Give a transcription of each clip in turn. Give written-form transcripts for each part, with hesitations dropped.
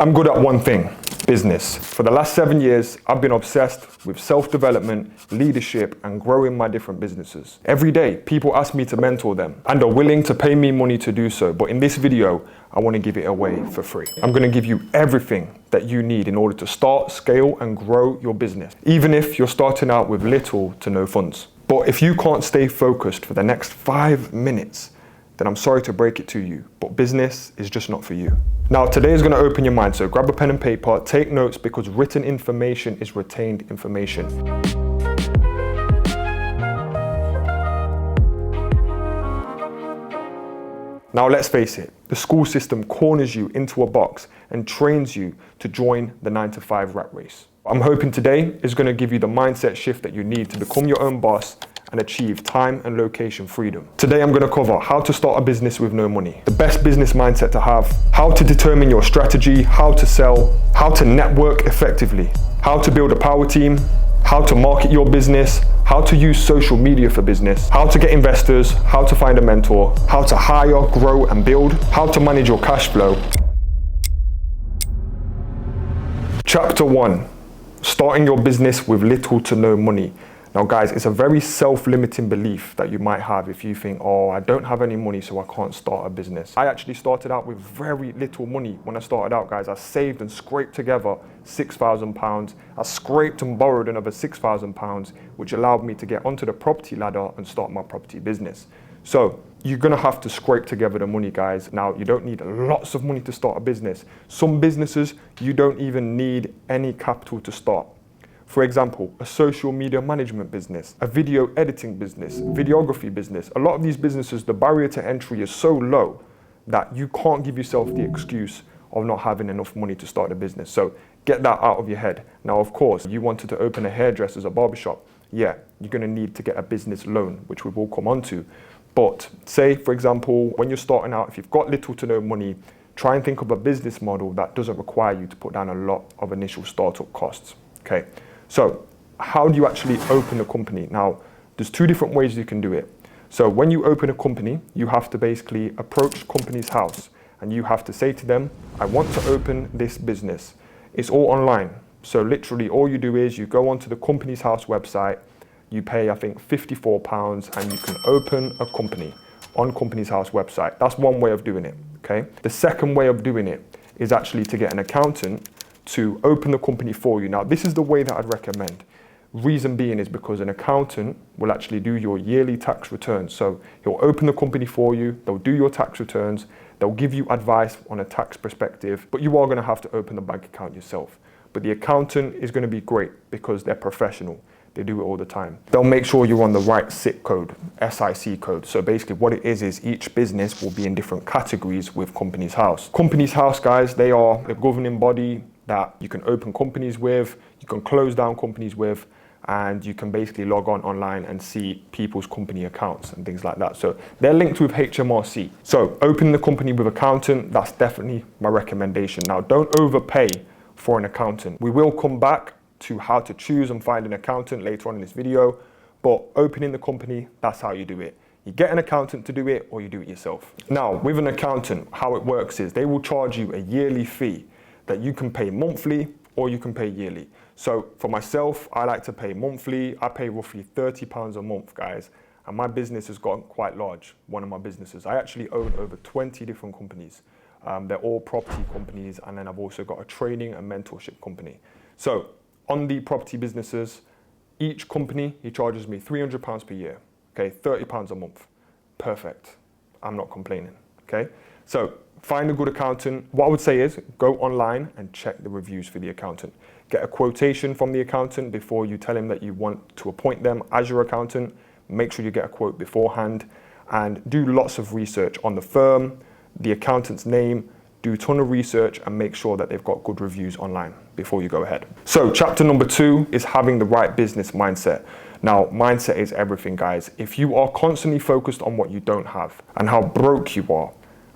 I'm good at one thing, business. For the last 7 years, I've been obsessed with self-development, leadership, and growing my different businesses. Every day, people ask me to mentor them and are willing to pay me money to do so. But in this video, I want to give it away for free. I'm going to give you everything that you need in order to start, scale, and grow your business, even if you're starting out with little to no funds. But if you can't stay focused for the next 5 minutes, then I'm sorry to break it to you, but business is just not for you. Now, today is going to open your mind, so grab a pen and paper, take notes, because written information is retained information. Now, let's face it, the school system corners you into a box and trains you to join the 9-to-5 rat race. I'm hoping today is going to give you the mindset shift that you need to become your own boss and achieve time and location freedom. Today I'm going to cover how to start a business with no money, the best business mindset to have, how to determine your strategy, how to sell, how to network effectively, how to build a power team, how to market your business, how to use social media for business, how to get investors, how to find a mentor, how to hire, grow and build, how to manage your cash flow. Chapter 1, starting your business with little to no money. Now guys, it's a very self-limiting belief that you might have if you think, oh, I don't have any money, so I can't start a business. I actually started out with very little money when I started out, guys. I saved and scraped together £6,000. I scraped and borrowed another £6,000, which allowed me to get onto the property ladder and start my property business. So you're gonna have to scrape together the money, guys. Now, you don't need lots of money to start a business. Some businesses, you don't even need any capital to start. For example, a social media management business, a video editing business, videography business. A lot of these businesses, the barrier to entry is so low that you can't give yourself the excuse of not having enough money to start a business. So get that out of your head. Now, of course, you wanted to open a hairdresser's, a barbershop. Yeah, you're gonna need to get a business loan, which we will come on to. But say, for example, when you're starting out, if you've got little to no money, try and think of a business model that doesn't require you to put down a lot of initial startup costs, okay? So how do you actually open a company? Now, there's 2 different ways you can do it. So when you open a company, you have to basically approach company's house and you have to say to them, I want to open this business. It's all online. So literally all you do is you go onto the company's house website, you pay, I think, £54 and you can open a company on company's house website. That's one way of doing it, okay? The second way of doing it is actually to get an accountant to open the company for you. Now, this is the way that I'd recommend. Reason being is because an accountant will actually do your yearly tax returns. So he'll open the company for you, they'll do your tax returns, they'll give you advice on a tax perspective, but you are gonna have to open the bank account yourself. But the accountant is gonna be great because they're professional. They do it all the time. They'll make sure you're on the right SIC code, SIC code. So basically what it is each business will be in different categories with Company's House. Company's House, guys, they are a governing body that you can open companies with, you can close down companies with, and you can basically log on online and see people's company accounts and things like that. So they're linked with HMRC. So opening the company with accountant, that's definitely my recommendation. Now, don't overpay for an accountant. We will come back to how to choose and find an accountant later on in this video, but opening the company, that's how you do it. You get an accountant to do it or you do it yourself. Now, with an accountant, how it works is they will charge you a yearly fee that you can pay monthly or you can pay yearly. So for myself, I like to pay monthly. I pay roughly £30 a month, guys. And my business has gotten quite large, one of my businesses. I actually own over 20 different companies. They're all property companies. And then I've also got a training and mentorship company. So on the property businesses, each company, he charges me £300 per year, okay? £30 a month, perfect. I'm not complaining, okay? So find a good accountant. What I would say is go online and check the reviews for the accountant. Get a quotation from the accountant before you tell him that you want to appoint them as your accountant. Make sure you get a quote beforehand and do lots of research on the firm, the accountant's name, do a ton of research and make sure that they've got good reviews online before you go ahead. So chapter number 2 is having the right business mindset. Now, mindset is everything, guys. If you are constantly focused on what you don't have and how broke you are,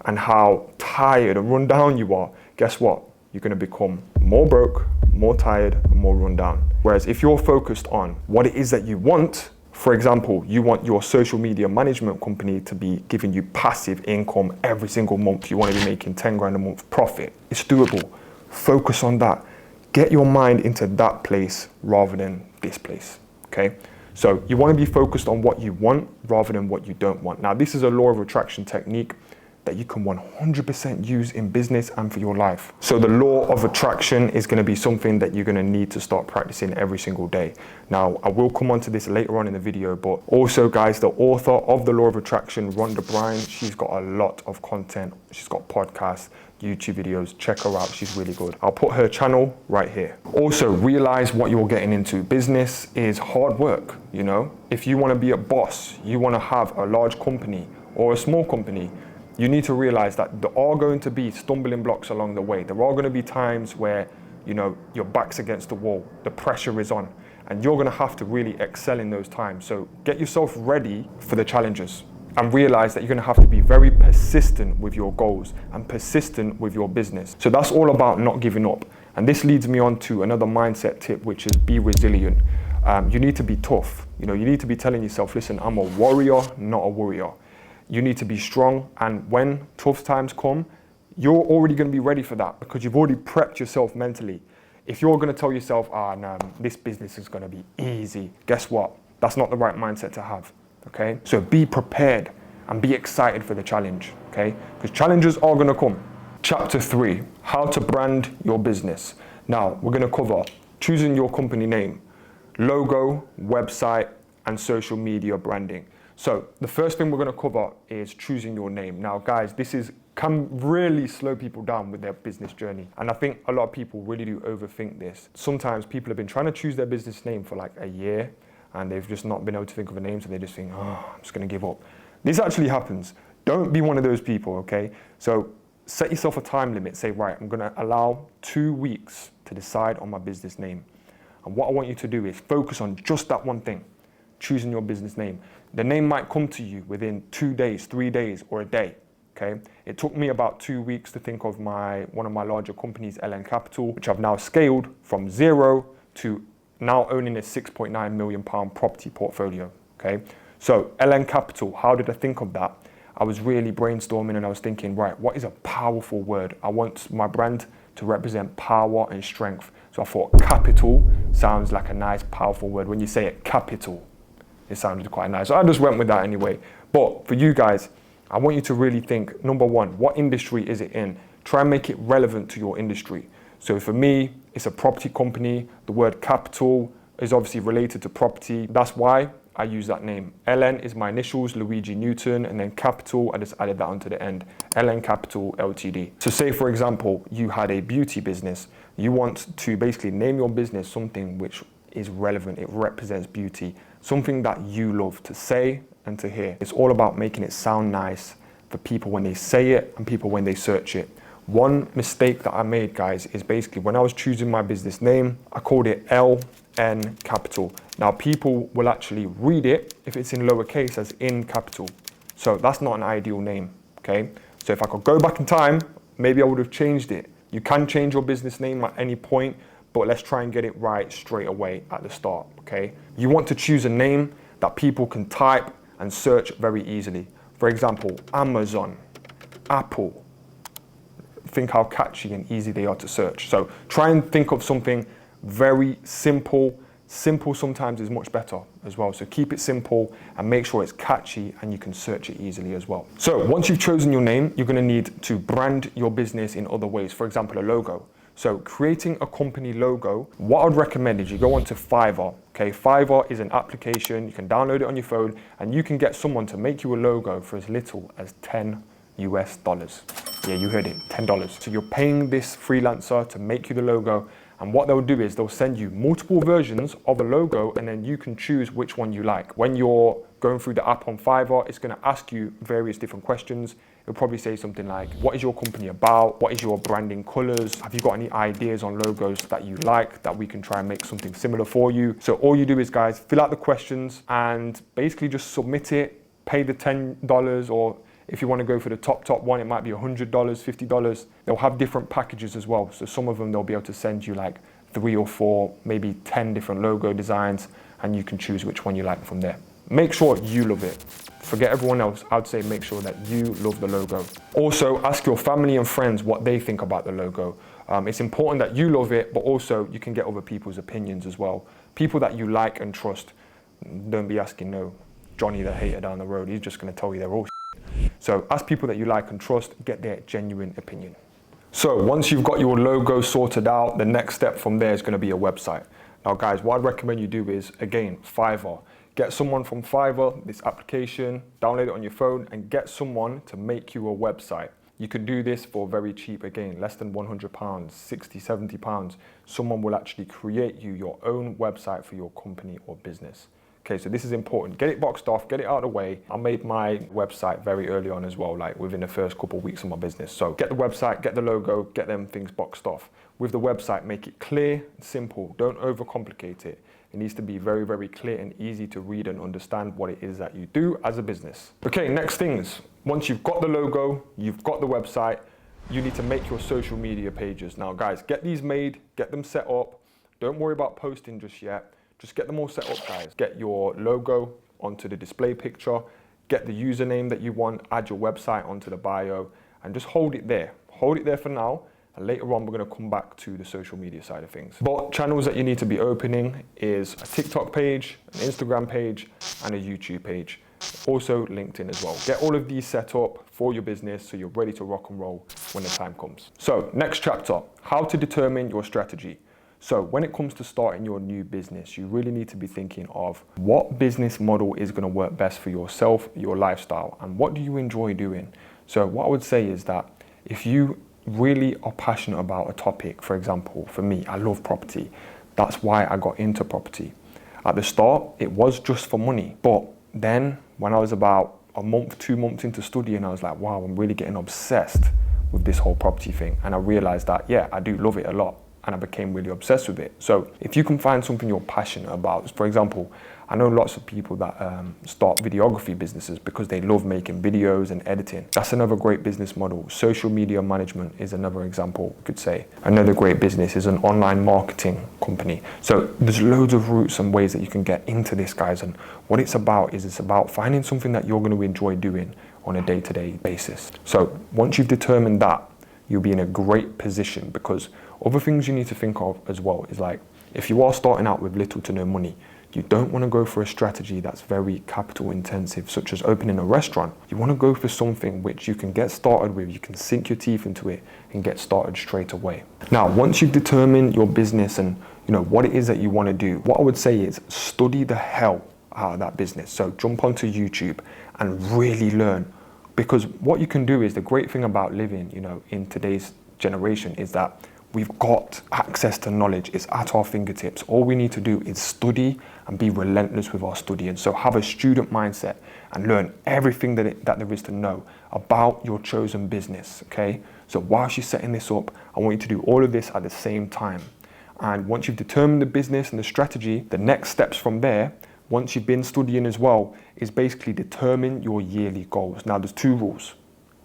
and how tired and run down you are, guess what? You're gonna become more broke, more tired, and more run down. Whereas if you're focused on what it is that you want, for example, you want your social media management company to be giving you passive income every single month. You want to be making 10 grand a month profit. It's doable. Focus on that. Get your mind into that place rather than this place, okay? So you want to be focused on what you want rather than what you don't want. Now, this is a law of attraction technique that you can 100% use in business and for your life. So the law of attraction is going to be something that you're going to need to start practicing every single day. Now, I will come on to this later on in the video, but also guys, the author of the law of attraction, Rhonda Bryan, she's got a lot of content. She's got podcasts, YouTube videos. Check her out, she's really good. I'll put her channel right here. Also, realize what you're getting into. Business is hard work, you know? If you want to be a boss, you want to have a large company or a small company, you need to realize that there are going to be stumbling blocks along the way. There are going to be times where, you know, your back's against the wall, the pressure is on, and you're going to have to really excel in those times. So get yourself ready for the challenges and realize that you're going to have to be very persistent with your goals and persistent with your business. So that's all about not giving up. And this leads me on to another mindset tip, which is be resilient. You need to be tough. You know, you need to be telling yourself, listen, I'm a warrior, not a worrier. You need to be strong, and when tough times come, you're already going to be ready for that because you've already prepped yourself mentally. If you're going to tell yourself, no, this business is going to be easy, guess what? That's not the right mindset to have, okay? So be prepared and be excited for the challenge, okay? Because challenges are going to come. Chapter 3, how to brand your business. Now, we're going to cover choosing your company name, logo, website, and social media branding. So the first thing we're going to cover is choosing your name. Now, guys, can really slow people down with their business journey. And I think a lot of people really do overthink this. Sometimes people have been trying to choose their business name for like a year and they've just not been able to think of a name. So they just think, I'm just going to give up. This actually happens. Don't be one of those people, okay? So set yourself a time limit. Say, right, I'm going to allow 2 weeks to decide on my business name. And what I want you to do is focus on just that one thing, choosing your business name. The name might come to you within 2 days, 3 days, or a day, okay? It took me about 2 weeks to think of one of my larger companies, LN Capital, which I've now scaled from 0 to now owning a £6.9 million property portfolio, okay? So LN Capital, how did I think of that? I was really brainstorming and I was thinking, right, what is a powerful word? I want my brand to represent power and strength. So I thought capital sounds like a nice, powerful word. When you say it, capital, it sounded quite nice. So I just went with that anyway. But for you guys, I want you to really think, number one, what industry is it in? Try and make it relevant to your industry. So for me, it's a property company. The word capital is obviously related to property. That's why I use that name. LN is my initials, Luigi Newton, and then capital, I just added that onto the end. LN Capital Ltd. So say, for example, you had a beauty business. You want to basically name your business something which is relevant. It represents beauty. Something that you love to say and to hear. It's all about making it sound nice for people when they say it and people when they search it. One mistake that I made, guys, is basically when I was choosing my business name, I called it LN Capital. Now people will actually read it if it's in lowercase as in capital. So that's not an ideal name, okay? So if I could go back in time, maybe I would have changed it. You can change your business name at any point, but let's try and get it right straight away at the start, okay? You want to choose a name that people can type and search very easily. For example, Amazon, Apple. Think how catchy and easy they are to search. So try and think of something very simple. Simple sometimes is much better as well. So keep it simple and make sure it's catchy and you can search it easily as well. So once you've chosen your name, you're going to need to brand your business in other ways. For example, a logo. So creating a company logo, what I'd recommend is you go onto Fiverr. Okay, Fiverr is an application. You can download it on your phone and you can get someone to make you a logo for as little as $10 US. Yeah, you heard it, $10. So you're paying this freelancer to make you the logo. And what they'll do is they'll send you multiple versions of the logo and then you can choose which one you like. When you're going through the app on Fiverr, it's going to ask you various different questions. It'll probably say something like, what is your company about? What is your branding colors? Have you got any ideas on logos that you like that we can try and make something similar for you? So all you do is, guys, fill out the questions and basically just submit it, pay the $10, or if you want to go for the top one, it might be $100, $50. They'll have different packages as well. So some of them, they'll be able to send you like 3 or 4, maybe 10 different logo designs, and you can choose which one you like from there. Make sure you love it. Forget everyone else. I'd say make sure that you love the logo. Also, ask your family and friends what they think about the logo. It's important that you love it, but also you can get other people's opinions as well. People that you like and trust. Don't be asking no Johnny the hater down the road. He's just going to tell you they're all shit. So ask people that you like and trust, get their genuine opinion. So once you've got your logo sorted out, the next step from there is going to be a website. Now guys, what I'd recommend you do is, again, Fiverr. Get someone from Fiverr, this application, download it on your phone and get someone to make you a website. You can do this for very cheap, again, less than £100, 60, 70 pounds. Someone will actually create you your own website for your company or business. Okay, so this is important. Get it boxed off, get it out of the way. I made my website very early on as well, like within the first couple of weeks of my business. So get the website, get the logo, get them things boxed off. With the website, make it clear and simple. Don't overcomplicate it. It needs to be very, very clear and easy to read and understand what it is that you do as a business. Okay, next things. Once you've got the logo, you've got the website, you need to make your social media pages. Now guys, get these made, get them set up. Don't worry about posting just yet. Just get them all set up, guys. Get your logo onto the display picture, get the username that you want, add your website onto the bio, and just hold it there. Hold it there for now. And later on, we're going to come back to the social media side of things. But channels that you need to be opening is a TikTok page, an Instagram page, and a YouTube page. Also LinkedIn as well. Get all of these set up for your business so you're ready to rock and roll when the time comes. So next chapter, how to determine your strategy. So when it comes to starting your new business, you really need to be thinking of what business model is going to work best for yourself, your lifestyle, and what do you enjoy doing. So what I would say is that if you really are passionate about a topic, for example, for me, I love property. That's why I got into property. At the start, it was just for money. But then when I was about a month, 2 months into studying, I was like, wow, I'm really getting obsessed with this whole property thing. And I realized that, yeah, I do love it a lot. And I became really obsessed with it. So if you can find something you're passionate about, for example, I know lots of people that start videography businesses because they love making videos and editing. That's another great business model. Social media management is another example, we could say. Another great business is an online marketing company. So there's loads of routes and ways that you can get into this, guys. And what it's about is it's about finding something that you're going to enjoy doing on a day-to-day basis. So once you've determined that, you'll be in a great position, because other things you need to think of as well is, like, if you are starting out with little to no money, you don't want to go for a strategy that's very capital intensive, such as opening a restaurant. You want to go for something which you can get started with, you can sink your teeth into it and get started straight away. Now, once you've determined your business and what it is that you want to do, what I would say is study the hell out of that business. So jump onto YouTube and really learn, because what you can do is, the great thing about living, in today's generation is that we've got access to knowledge. It's at our fingertips. All we need to do is study and be relentless with our studying. So have a student mindset and learn everything that there is to know about your chosen business, okay? So whilst you're setting this up, I want you to do all of this at the same time. And once you've determined the business and the strategy, the next steps from there, once you've been studying as well, is basically determine your yearly goals. Now, there's 2 rules.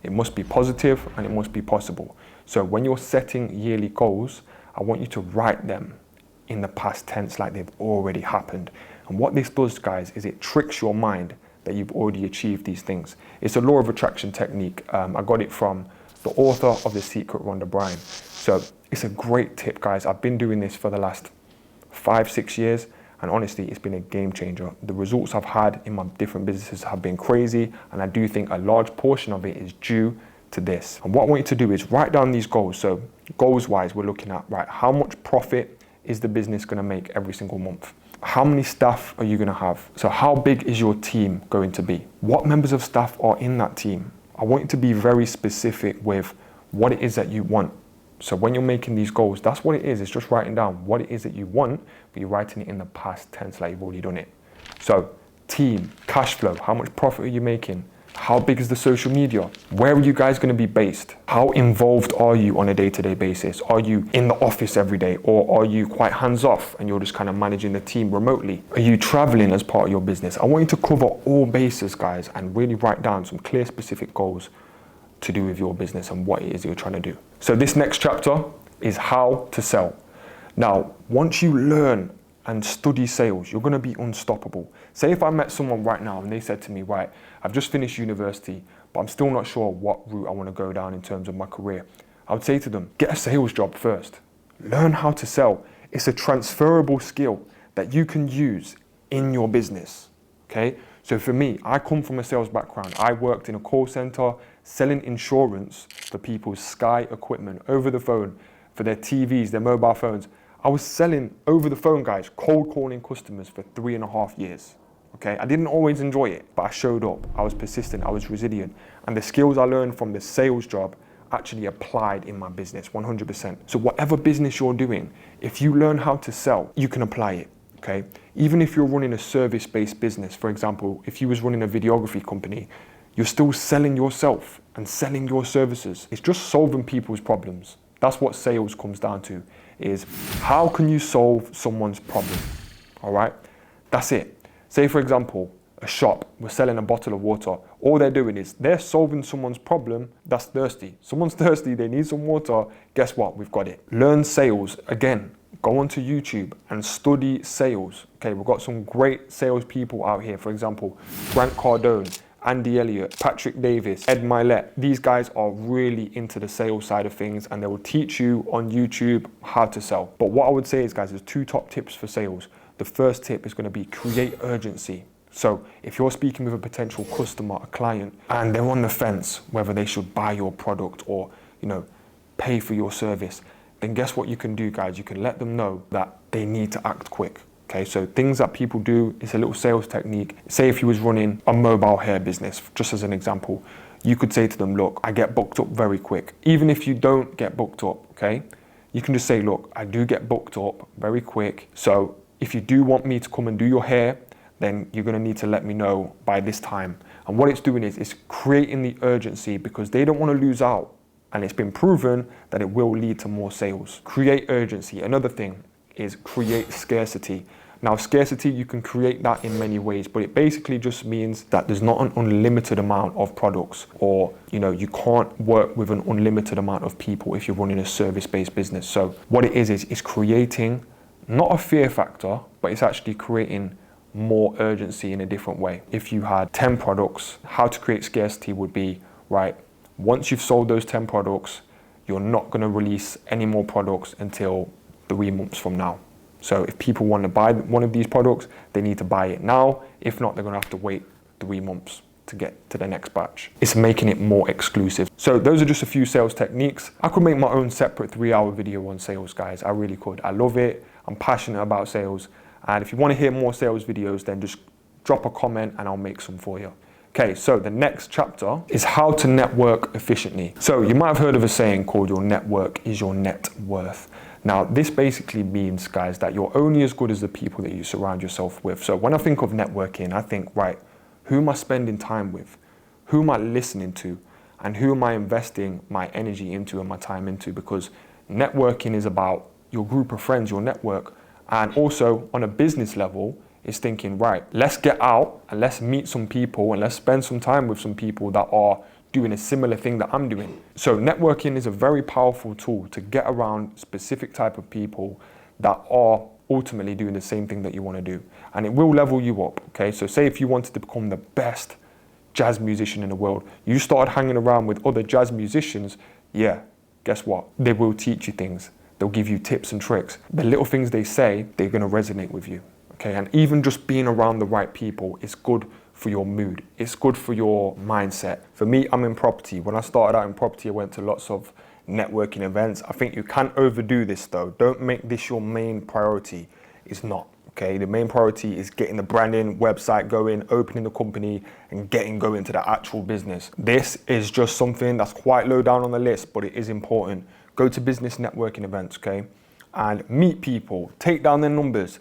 It must be positive and it must be possible. So when you're setting yearly goals, I want you to write them in the past tense like they've already happened. And what this does, guys, is it tricks your mind that you've already achieved these things. It's a law of attraction technique. I got it from the author of The Secret, Rhonda Bryan. So it's a great tip, guys. I've been doing this for the last 5-6 years. And honestly, it's been a game changer. The results I've had in my different businesses have been crazy. And I do think a large portion of it is due to this. And what I want you to do is write down these goals. So goals wise, we're looking at, right, how much profit is the business going to make every single month? How many staff are you going to have? So how big is your team going to be? What members of staff are in that team? I want you to be very specific with what it is that you want. So when you're making these goals, that's what it is. It's just writing down what it is that you want, but you're writing it in the past tense like you've already done it. So team, cash flow, how much profit are you making? How big is the social media? Where are you guys going to be based? How involved are you on a day-to-day basis? Are you in the office every day, or are you quite hands-off and you're just kind of managing the team remotely? Are you traveling as part of your business? I want you to cover all bases, guys, and really write down some clear, specific goals to do with your business and what it is you're trying to do. So this next chapter is how to sell. Now, once you learn and study sales, you're going to be unstoppable. Say if I met someone right now and they said to me, right, I've just finished university, but I'm still not sure what route I want to go down in terms of my career. I would say to them, get a sales job first. Learn how to sell. It's a transferable skill that you can use in your business, okay? So for me, I come from a sales background. I worked in a call center selling insurance for people's Sky equipment over the phone, for their TVs, their mobile phones. I was selling over the phone, guys, cold calling customers for 3.5 years. Okay, I didn't always enjoy it, but I showed up. I was persistent, I was resilient. And the skills I learned from the sales job actually applied in my business 100%. So whatever business you're doing, if you learn how to sell, you can apply it, okay? Even if you're running a service-based business, for example, if you was running a videography company, you're still selling yourself and selling your services. It's just solving people's problems. That's what sales comes down to, is how can you solve someone's problem, all right? That's it. Say, for example, a shop was selling a bottle of water. All they're doing is they're solving someone's problem that's thirsty. Someone's thirsty, they need some water. Guess what? We've got it. Learn sales. Again, go onto YouTube and study sales. Okay, we've got some great sales people out here. For example, Grant Cardone, Andy Elliott, Patrick Davis, Ed Milet. These guys are really into the sales side of things, and they will teach you on YouTube how to sell. But what I would say is, guys, there's 2 top tips for sales. The first tip is going to be create urgency. So if you're speaking with a potential customer, a client, and they're on the fence whether they should buy your product or, pay for your service, then guess what you can do, guys? You can let them know that they need to act quick. Okay, so things that people do is a little sales technique. Say if you was running a mobile hair business, just as an example, you could say to them, look, I get booked up very quick. Even if you don't get booked up, okay, you can just say, look, I do get booked up very quick. So if you do want me to come and do your hair, then you're gonna need to let me know by this time. And what it's doing is it's creating the urgency, because they don't wanna lose out. And it's been proven that it will lead to more sales. Create urgency. Another thing is create scarcity. Now, scarcity, you can create that in many ways, but it basically just means that there's not an unlimited amount of products, or you can't work with an unlimited amount of people if you're running a service-based business. So what it is creating not a fear factor, but it's actually creating more urgency in a different way. If you had 10 products, how to create scarcity would be, right, once you've sold those 10 products, you're not going to release any more products until 3 months from now. So if people want to buy one of these products, they need to buy it now. If not, they're going to have to wait 3 months to get to the next batch. It's making it more exclusive. So those are just a few sales techniques. I could make my own separate 3-hour video on sales, guys. I really could. I love it. I'm passionate about sales. And if you want to hear more sales videos, then just drop a comment and I'll make some for you. Okay, so the next chapter is how to network efficiently. So you might have heard of a saying called your network is your net worth. Now, this basically means, guys, that you're only as good as the people that you surround yourself with. So when I think of networking, I think, right, who am I spending time with? Who am I listening to? And who am I investing my energy into and my time into? Because networking is about your group of friends, your network. And also on a business level, is thinking, right, let's get out and let's meet some people and let's spend some time with some people that are doing a similar thing that I'm doing. So networking is a very powerful tool to get around specific type of people that are ultimately doing the same thing that you want to do. And it will level you up, okay? So say if you wanted to become the best jazz musician in the world, you started hanging around with other jazz musicians, yeah, guess what? They will teach you things. They'll give you tips and tricks. The little things they say, they're going to resonate with you. Okay, and even just being around the right people is good for your mood. It's good for your mindset. For me, I'm in property. When I started out in property, I went to lots of networking events. I think you can't overdo this though. Don't make this your main priority. It's not, okay? The main priority is getting the branding, website going, opening the company, and getting going to the actual business. This is just something that's quite low down on the list, but it is important. Go to business networking events, okay? And meet people, take down their numbers.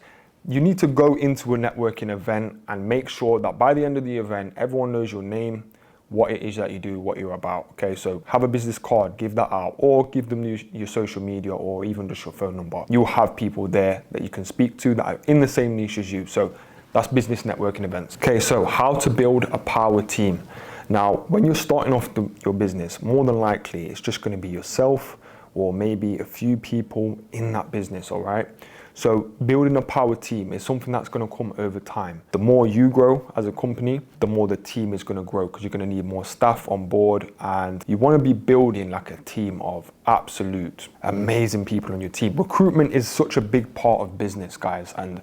You need to go into a networking event and make sure that by the end of the event, everyone knows your name, what it is that you do, what you're about, okay? So have a business card, give that out, or give them your social media or even just your phone number. You'll have people there that you can speak to that are in the same niche as you. So that's business networking events. Okay, so how to build a power team. Now, when you're starting off your business, more than likely, it's just gonna be yourself or maybe a few people in that business, all right? So building a power team is something that's going to come over time. The more you grow as a company, the more the team is going to grow, because you're going to need more staff on board, and you want to be building like a team of absolute amazing people on your team. Recruitment is such a big part of business, guys, and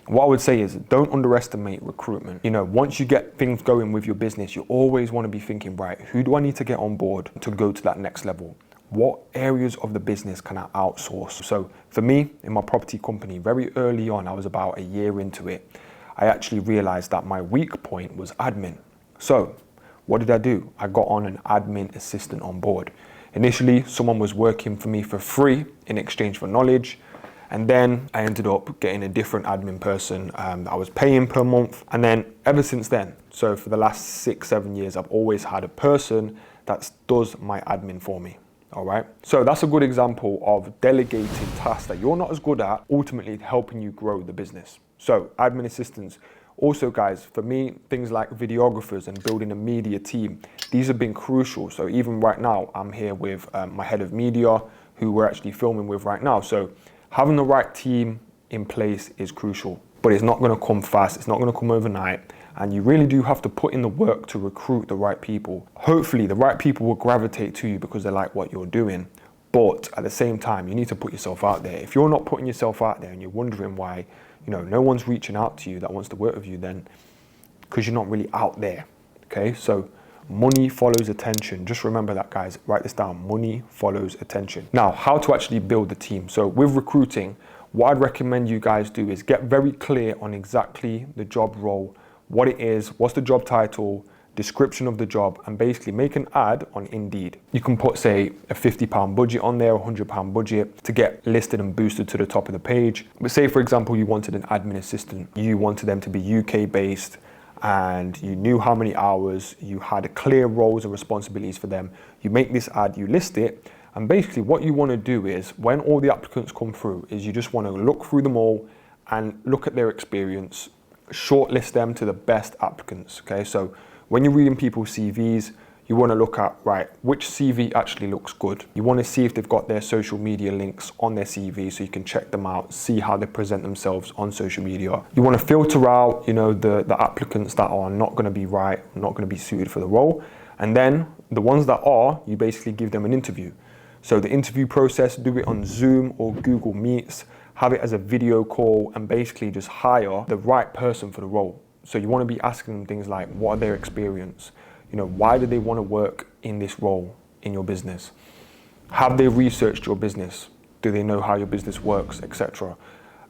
what I would say is don't underestimate recruitment. You know, once you get things going with your business, you always want to be thinking, right, who do I need to get on board to go to that next level? What areas of the business can I outsource? So for me, in my property company, very early on, I was about a year into it, I actually realized that my weak point was admin. So what did I do? I got on an admin assistant on board. Initially, someone was working for me for free in exchange for knowledge. And then I ended up getting a different admin person I was paying per month. And then ever since then, so for the last 6-7 years, I've always had a person that does my admin for me. All right. So that's a good example of delegating tasks that you're not as good at, ultimately helping you grow the business. So admin assistants. Also, guys, for me, things like videographers and building a media team, these have been crucial. So even right now, I'm here with my head of media, who we're actually filming with right now. So having the right team in place is crucial, but it's not going to come fast. It's not going to come overnight. And you really do have to put in the work to recruit the right people. Hopefully the right people will gravitate to you because they like what you're doing. But at the same time, you need to put yourself out there. If you're not putting yourself out there and you're wondering why, you know, no one's reaching out to you that wants to work with you, then because you're not really out there. Okay, so money follows attention. Just remember that, guys. Write this down. Money follows attention. Now, how to actually build the team. So with recruiting, what I'd recommend you guys do is get very clear on exactly the job role, what it is, what's the job title, description of the job, and basically make an ad on Indeed. You can put, say, a £50 budget on there, a £100 budget to get listed and boosted to the top of the page. But say, for example, you wanted an admin assistant. You wanted them to be UK based, and you knew how many hours, you had clear roles and responsibilities for them. You make this ad, you list it, and basically what you want to do is when all the applicants come through is you just want to look through them all and look at their experience, shortlist them to the best applicants. Okay, so when you're reading people's CVs, you want to look at, right, which CV actually looks good. You want to see if they've got their social media links on their CV so you can check them out, see how they present themselves on social media. You want to filter out, you know, the applicants that are not going to be right, not going to be suited for the role. And then the ones that are, you basically give them an interview. So the interview process, do it on Zoom or Google Meets, have it as a video call, and basically just hire the right person for the role. So you want to be asking them things like, what are their experience? You know, why do they want to work in this role in your business? Have they researched your business? Do they know how your business works, etc.?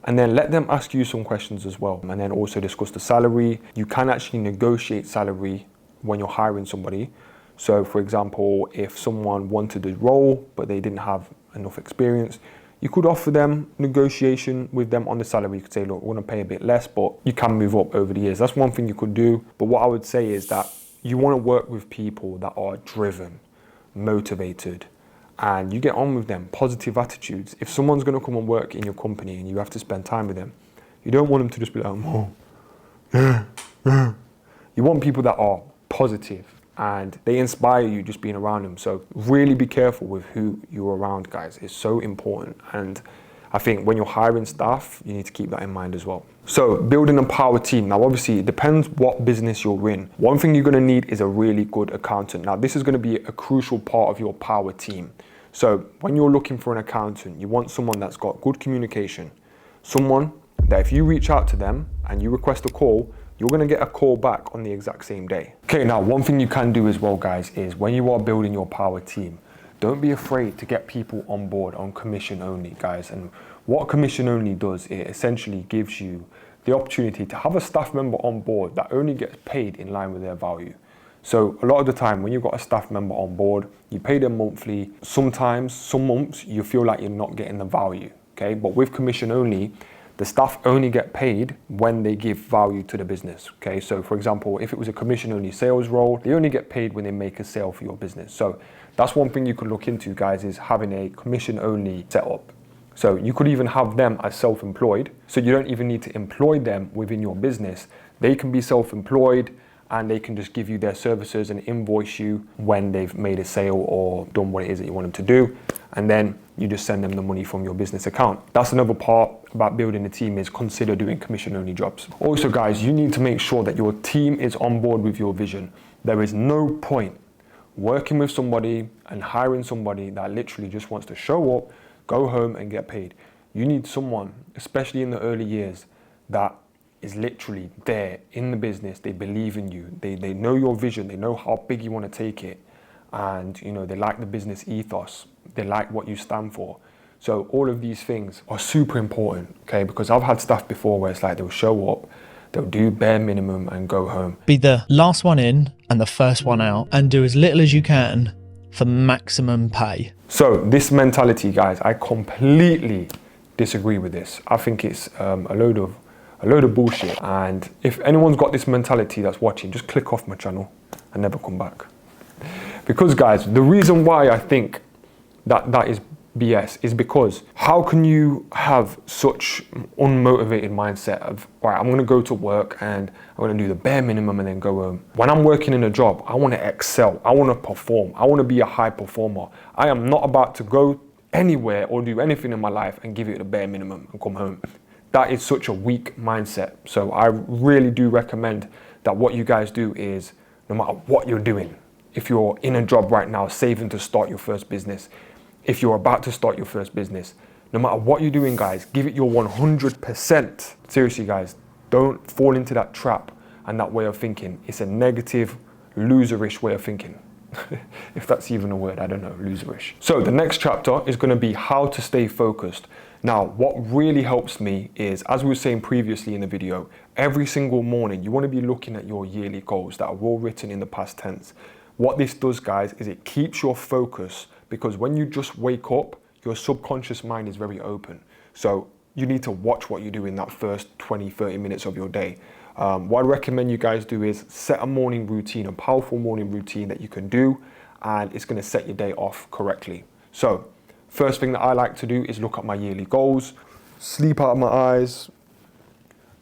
And then let them ask you some questions as well. And then also discuss the salary. You can actually negotiate salary when you're hiring somebody. So for example, if someone wanted a role, but they didn't have enough experience, you could offer them negotiation with them on the salary. You could say, look, we want to pay a bit less, but you can move up over the years. That's one thing you could do. But what I would say is that you want to work with people that are driven, motivated, and you get on with them, positive attitudes. If someone's going to come and work in your company and you have to spend time with them, you don't want them to just be like, oh. You want people that are positive and they inspire you just being around them. So really be careful with who you're around, guys. It's so important. And I think when you're hiring staff, you need to keep that in mind as well. So building a power team. Now, obviously, it depends what business you're in. One thing you're going to need is a really good accountant. Now, this is going to be a crucial part of your power team. So when you're looking for an accountant, you want someone that's got good communication, someone that if you reach out to them and you request a call, you're going to get a call back on the exact same day. Okay, now one thing you can do as well, guys, is when you are building your power team, don't be afraid to get people on board on commission only, guys. And what commission only does, it essentially gives you the opportunity to have a staff member on board that only gets paid in line with their value. So a lot of the time when you've got a staff member on board, you pay them monthly. Sometimes, some months, you feel like you're not getting the value, okay? But with commission only, the staff only get paid when they give value to the business, okay? So for example, if it was a commission only sales role, they only get paid when they make a sale for your business. So that's one thing you could look into, guys, is having a commission only setup. So you could even have them as self-employed. So you don't even need to employ them within your business. They can be self-employed and they can just give you their services and invoice you when they've made a sale or done what it is that you want them to do. and then you just send them the money from your business account. That's another part about building a team, is consider doing commission only jobs. Also guys, you need to make sure that your team is on board with your vision. There is no point working with somebody and hiring somebody that literally just wants to show up, go home and get paid. You need someone, especially in the early years, that is literally there in the business. They believe in you. They know your vision. They know how big you want to take it. And you know, they like the business ethos. They like what you stand for. So all of these things are super important, okay? Because I've had stuff before where it's like they'll show up, they'll do bare minimum and go home. Be the last one in and the first one out, and do as little as you can for maximum pay. So this mentality, guys, I completely disagree with this. I think it's a load of bullshit. And if anyone's got this mentality that's watching, just click off my channel and never come back. Because guys, the reason why I think that is BS is because how can you have such unmotivated mindset of, all right, I'm gonna go to work and I'm gonna do the bare minimum and then go home. When I'm working in a job, I wanna excel, I wanna perform, I wanna be a high performer. I am not about to go anywhere or do anything in my life and give it the bare minimum and come home. That is such a weak mindset. So I really do recommend that what you guys do is, no matter what you're doing, if you're in a job right now, saving to start your first business, if you're about to start your first business, no matter what you're doing, guys, give it your 100%. Seriously, guys, don't fall into that trap and that way of thinking. It's a negative, loserish way of thinking. If that's even a word, I don't know, loserish. So the next chapter is going to be how to stay focused. Now, what really helps me is, as we were saying previously in the video, every single morning, you want to be looking at your yearly goals that are all written in the past tense. What this does, guys, is it keeps your focus, because when you just wake up, your subconscious mind is very open. So you need to watch what you do in that first 20, 30 minutes of your day. What I recommend you guys do is set a morning routine, a powerful morning routine that you can do, and it's going to set your day off correctly. So first thing that I like to do is look at my yearly goals, sleep out of my eyes,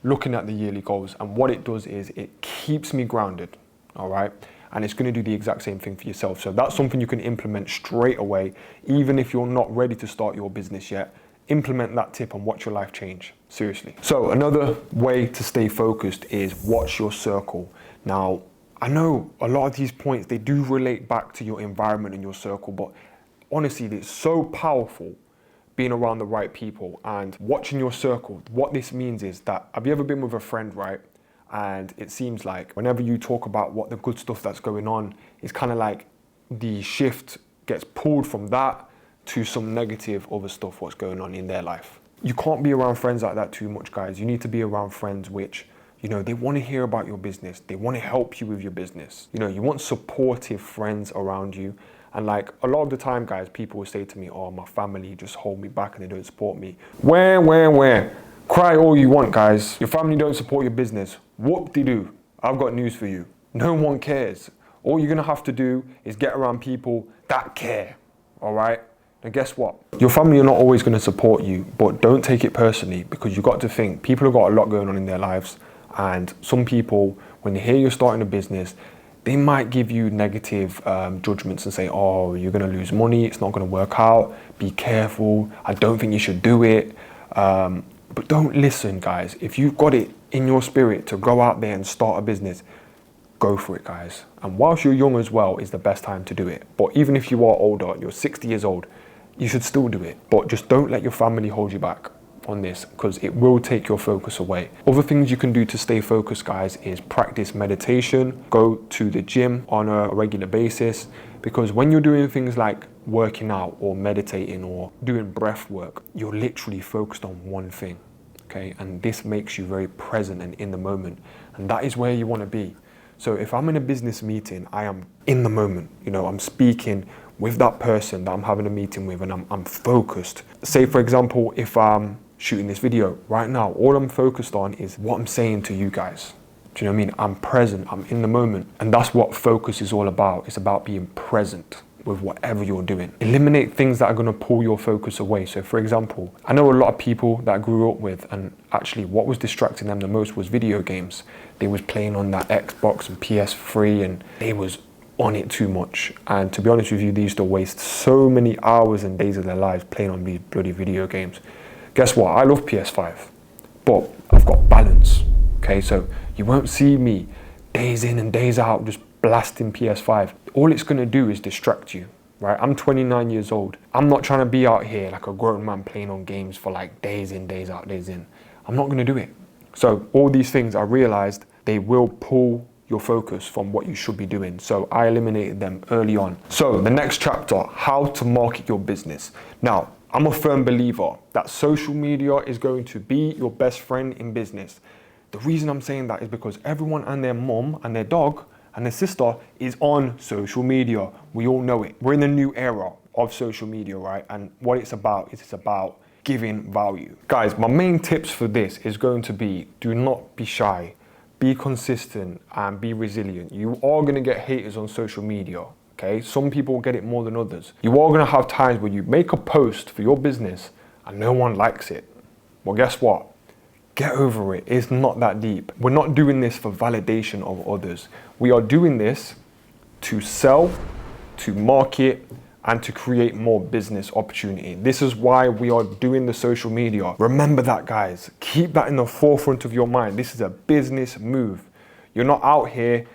looking at the yearly goals. And what it does is it keeps me grounded, all right? And it's going to do the exact same thing for yourself. So that's something you can implement straight away, even if you're not ready to start your business yet. Implement that tip and watch your life change, seriously. So another way to stay focused is watch your circle. Now, I know a lot of these points, they do relate back to your environment and your circle, but honestly, it's so powerful being around the right people and watching your circle. What this means is that, have you ever been with a friend, right? And it seems like whenever you talk about what the good stuff that's going on, it's kind of like the shift gets pulled from that to some negative other stuff what's going on in their life. You can't be around friends like that too much, guys. You need to be around friends which, you know, they want to hear about your business. They want to help you with your business. You know, you want supportive friends around you. And like a lot of the time, guys, people will say to me, oh, my family just hold me back and they don't support me. Where? Cry all you want, guys. Your family don't support your business. Whoop-de-doo. I've got news for you. No one cares. All you're gonna have to do is get around people that care, all right? And guess what? Your family are not always gonna support you, but don't take it personally, because you've got to think, people have got a lot going on in their lives, and some people, when they hear you're starting a business, they might give you negative judgments and say, oh, you're gonna lose money, it's not gonna work out, be careful, I don't think you should do it. But don't listen, guys. If you've got it in your spirit to go out there and start a business, go for it, guys. And whilst you're young as well, is the best time to do it. But even if you are older, you're 60 years old, you should still do it. But just don't let your family hold you back on this, because it will take your focus away. Other things you can do to stay focused, guys, is practice meditation, go to the gym on a regular basis, because when you're doing things like working out or meditating or doing breath work, you're literally focused on one thing, okay? And this makes you very present and in the moment, and that is where you want to be. So if I'm in a business meeting, I am in the moment, you know, I'm speaking with that person that I'm having a meeting with, and I'm focused. Say, for example, if I'm shooting this video right now, all I'm focused on is what I'm saying to you guys. Do you know what I mean? I'm present, I'm in the moment. And that's what focus is all about. It's about being present with whatever you're doing. Eliminate things that are gonna pull your focus away. So for example, I know a lot of people that I grew up with, and actually what was distracting them the most was video games. They was playing on that Xbox and PS3, and they was on it too much. And to be honest with you, they used to waste so many hours and days of their lives playing on these bloody video games. Guess what? I love PS5, but I've got balance. Okay, so you won't see me days in and days out just blasting PS5. All it's gonna do is distract you, right? I'm 29 years old. I'm not trying to be out here like a grown man playing on games for like days in, days out, days in. I'm not gonna do it. So all these things I realized they will pull your focus from what you should be doing. So I eliminated them early on. So the next chapter, how to market your business. Now, I'm a firm believer that social media is going to be your best friend in business. The reason I'm saying that is because everyone and their mom and their dog and their sister is on social media. We all know it. We're in the new era of social media, right? And what it's about is it's about giving value. Guys, my main tips for this is going to be, do not be shy, be consistent and be resilient. You are gonna get haters on social media, okay? Some people get it more than others. You are gonna have times where you make a post for your business and no one likes it. Well, guess what? Get over it. It's not that deep. We're not doing this for validation of others. We are doing this to sell, to market, and to create more business opportunity. This is why we are doing the social media. Remember that, guys. Keep that in the forefront of your mind. This is a business move. You're not out here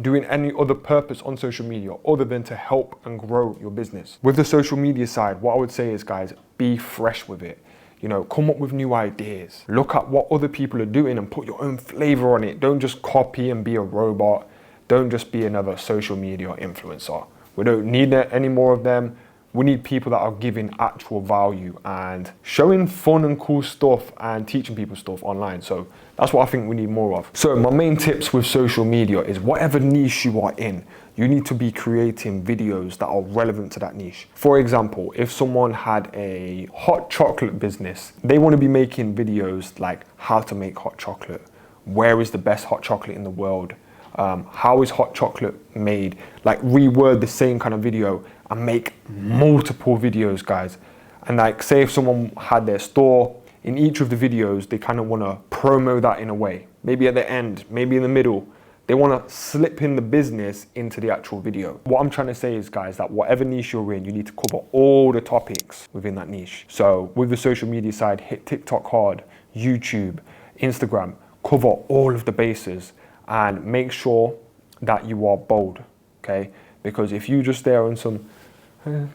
doing any other purpose on social media other than to help and grow your business. With the social media side, what I would say is, guys, be fresh with it. You know, come up with new ideas. Look at what other people are doing and put your own flavor on it. Don't just copy and be a robot. Don't just be another social media influencer. We don't need any more of them. We need people that are giving actual value and showing fun and cool stuff and teaching people stuff online. So that's what I think we need more of. So my main tips with social media is whatever niche you are in, you need to be creating videos that are relevant to that niche. For example, if someone had a hot chocolate business, they want to be making videos like how to make hot chocolate, where is the best hot chocolate in the world, how is hot chocolate made, like reword the same kind of video and make multiple videos, guys. And like, say if someone had their store, in each of the videos, they kind of want to promo that in a way. Maybe at the end, maybe in the middle, they want to slip in the business into the actual video. What I'm trying to say is, guys, that whatever niche you're in, you need to cover all the topics within that niche. So with the social media side, hit TikTok hard, YouTube, Instagram, cover all of the bases and make sure that you are bold, okay? Because if you just there on some,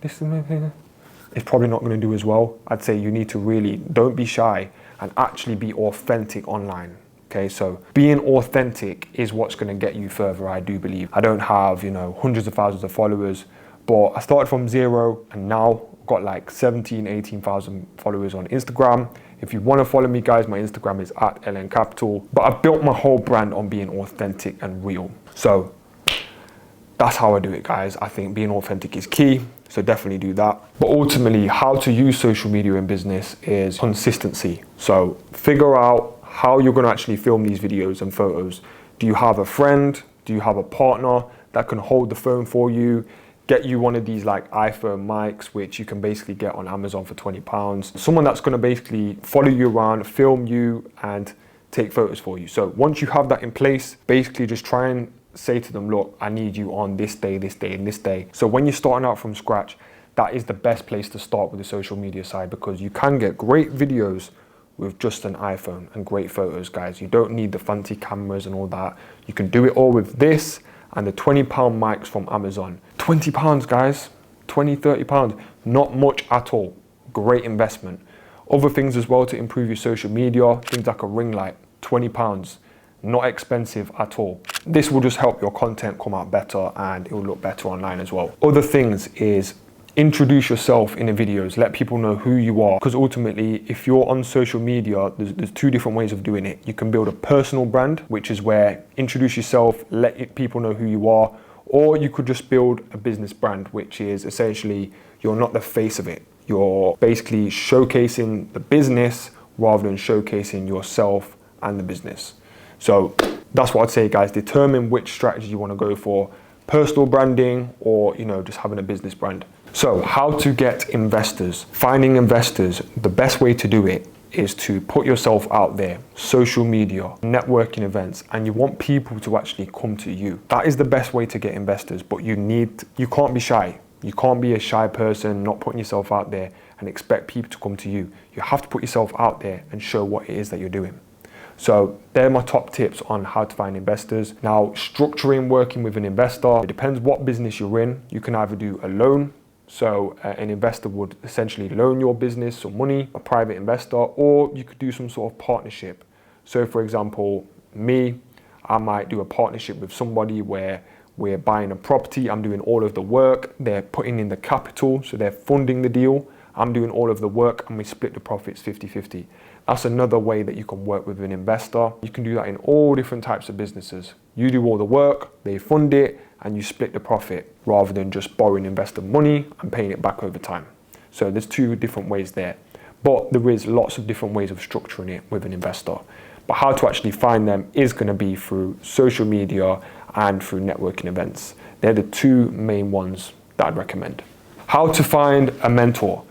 this is my thing, it's probably not going to do as well. I'd say you need to really, don't be shy and actually be authentic online. Okay, so being authentic is what's going to get you further, I do believe. I don't have, you know, hundreds of thousands of followers, but I started from zero and now got like 17, 18,000 followers on Instagram. If you want to follow me, guys, my Instagram is @LNCapital. But I've built my whole brand on being authentic and real. So that's how I do it, guys. I think being authentic is key, so definitely do that. But ultimately, how to use social media in business is consistency. So figure out how you're going to actually film these videos and photos. Do you have a friend? Do you have a partner that can hold the phone for you? Get you one of these like iPhone mics, which you can basically get on Amazon for £20. Someone that's going to basically follow you around, film you and take photos for you. So once you have that in place, basically just try and say to them, look, I need you on this day, and this day. So when you're starting out from scratch, that is the best place to start with the social media side, because you can get great videos with just an iPhone and great photos, guys. You don't need the fancy cameras and all that. You can do it all with this and the £20 mics from Amazon. £20, guys, 20, £30, not much at all. Great investment. Other things as well to improve your social media, things like a ring light, £20, not expensive at all. This will just help your content come out better and it will look better online as well. Other things is introduce yourself in the videos, let people know who you are, because ultimately if you're on social media, there's two different ways of doing it. You can build a personal brand, which is where introduce yourself, let people know who you are, or you could just build a business brand, which is essentially you're not the face of it. You're basically showcasing the business rather than showcasing yourself and the business. So that's what I'd say, guys. Determine which strategy you want to go for, personal branding or, you know, just having a business brand. So how to get investors. Finding investors, the best way to do it is to put yourself out there, social media, networking events, and you want people to actually come to you. That is the best way to get investors, but you can't be shy. You can't be a shy person, not putting yourself out there and expect people to come to you. You have to put yourself out there and show what it is that you're doing. So they're my top tips on how to find investors. Now, structuring working with an investor, it depends what business you're in. You can either do a loan. So an investor would essentially loan your business some money, a private investor, or you could do some sort of partnership. So for example, I might do a partnership with somebody where we're buying a property, I'm doing all of the work, they're putting in the capital, so they're funding the deal, I'm doing all of the work, and we split the profits 50-50. That's another way that you can work with an investor. You can do that in all different types of businesses. You do all the work, they fund it, and you split the profit rather than just borrowing investor money and paying it back over time. So there's two different ways there. But there is lots of different ways of structuring it with an investor. But how to actually find them is going to be through social media and through networking events. They're the two main ones that I'd recommend. How to find a mentor.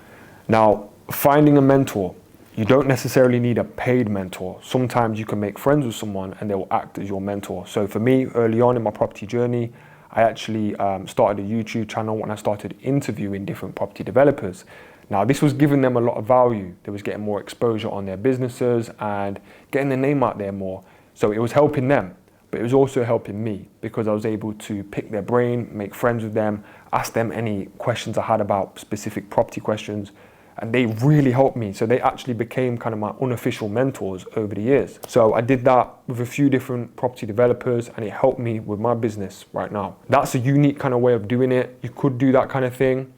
Now, finding a mentor, you don't necessarily need a paid mentor. Sometimes you can make friends with someone and they will act as your mentor. So for me, early on in my property journey, I actually started a YouTube channel when I started interviewing different property developers. Now, this was giving them a lot of value. They was getting more exposure on their businesses and getting their name out there more. So it was helping them, but it was also helping me because I was able to pick their brain, make friends with them, ask them any questions I had about specific property questions, and they really helped me. So they actually became kind of my unofficial mentors over the years. So I did that with a few different property developers and it helped me with my business right now. That's a unique kind of way of doing it. You could do that kind of thing,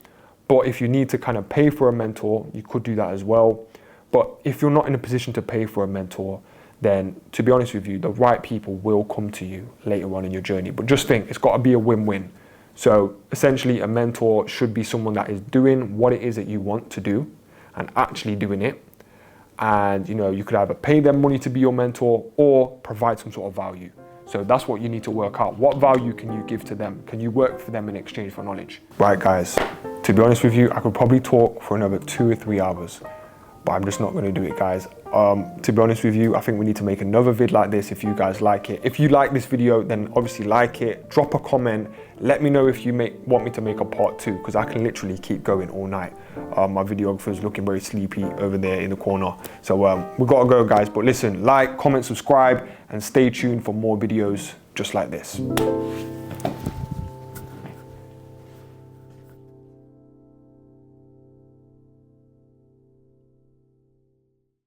but if you need to kind of pay for a mentor, you could do that as well. But if you're not in a position to pay for a mentor, then to be honest with you, the right people will come to you later on in your journey. But just think, it's got to be a win-win. So essentially a mentor should be someone that is doing what it is that you want to do and actually doing it. And you could either pay them money to be your mentor or provide some sort of value. So that's what you need to work out. What value can you give to them? Can you work for them in exchange for knowledge? Right, guys, to be honest with you, I could probably talk for another 2 or 3 hours, but I'm just not going to do it, guys. To be honest with you, I think we need to make another vid like this if you guys like it. If you like this video, then obviously like it, drop a comment, let me know if you want me to make a part 2, because I can literally keep going all night. My videographer is looking very sleepy over there in the corner. So we got to go, guys. But listen, like, comment, subscribe, and stay tuned for more videos just like this.